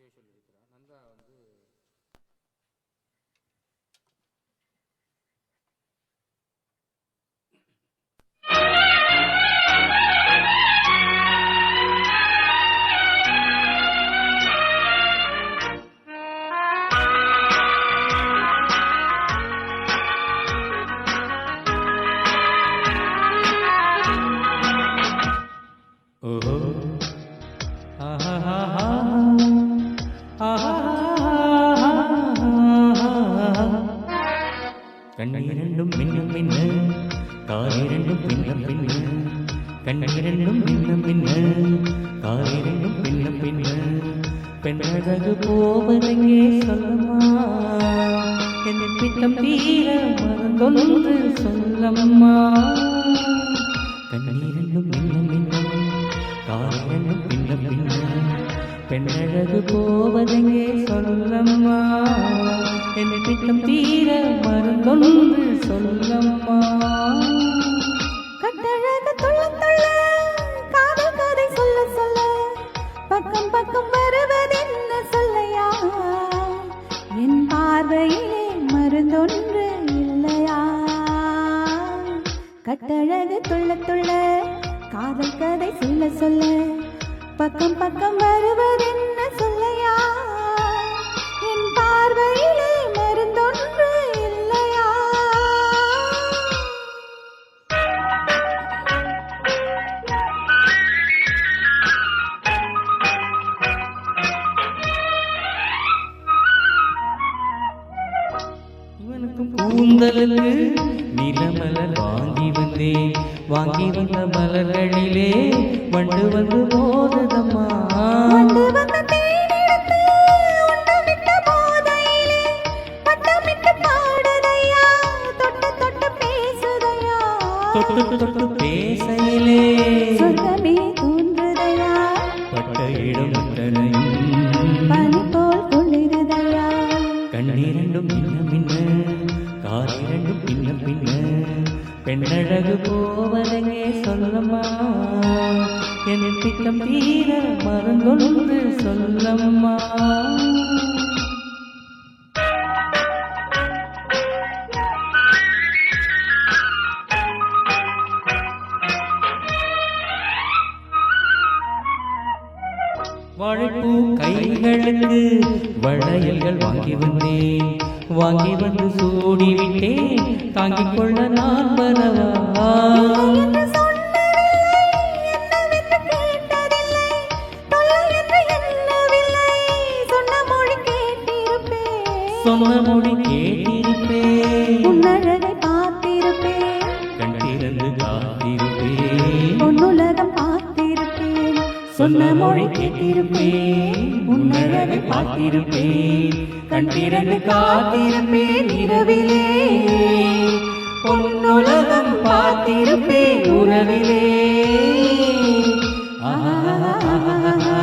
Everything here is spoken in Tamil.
விஷயம் சொல்லியிருக்கிறார். நந்தா வந்து கண்ணிரண்டும் மின்னும் மின்ன காலிரண்டும் பின்னும் பின்ன கண்ணிரண்டும் மின்னும் மின்ன காலிரண்டும் பின்னும் பின்ன பெண்ணழகு போவதெங்கே சொல்லம்மா என் பித்தம் தீர மறந்தொன்று சொல்லம்மா கண்ணிரண்டும் மின்னும் மின்ன காலிரண்டும் பின்னும் பின்ன பெண்ணழகு போவதெங்கே சொல்லம்மா என் பித்தம் தீர மறந்தொன்று சொல்லம்மா கட்டழகு துள்ள துள்ள காதல் கதை சொல்ல சொல்ல பக்கம் பக்கம் வருவதென்ன சொல்லையா என் பார்வையிலே மருந்தொன்று இல்லையா கட்டழகு துள்ள துள்ள காதல் கதை சொல்ல சொல்ல பக்கம் பக்கம் வருவதென்ன சொல்லையா என் பார்வையிலே மருந்தொன்று இல்லையா இவனுக்கும் பூந்தலுக்கு நிலமலர் வாங்கி வந்தேன் வாங்கி வந்த மலர்களிலே வண்டு வந்து போததம்மா வந்து வந்த தேனெடுத்து உண்டு விட்ட போதையிலே பட்டமிட்டு பாடுதையா தொட்டு தொட்டு பேசுதையா தொட்டு தொட்டு பேசையிலே சொர்க்கமே தோன்றுதையா பட்ட இடம் அத்தனையும் பனி போல் குளிருதையா கண்ணிரண்டும் மின்ன மின்ன காலிரண்டும் பின்ன பின்ன பெண்ணழகு போவதங்கே சொல்லம்மா என் பித்தம் தீர மறந்தொன்று சொல்லம்மா வாழைப்பூ கைகளுக்கு வளையல்கள் வாங்கி வந்தேன் வாங்கி வந்து சூடிவிட்டேன் தாங்கிக் கொள்ள நான் வரவா என்று சொன்னதில்லை என்னவென்று கேட்டதில்லை தொல்லை என்று எண்ணவில்லை சொன்ன மொழி கேட்டிருப்பேன் சொன்ன மொழி கேட்டிருப்பேன் உன்னழகை பார்த்திருப்பேன் கண் திறந்து காத்திருப்பேன் பொன்னுலகம் பார்த்திருப்பேன் சொன்ன மொழி கேட்டிருப்பேன் உன்னழகை பார்த்திருப்பேன் கண் திறந்து காத்திருப்பேன் இரவிலே பொன்னுலகம் பார்த்திருப்பேன் உறவிலே ஆஹா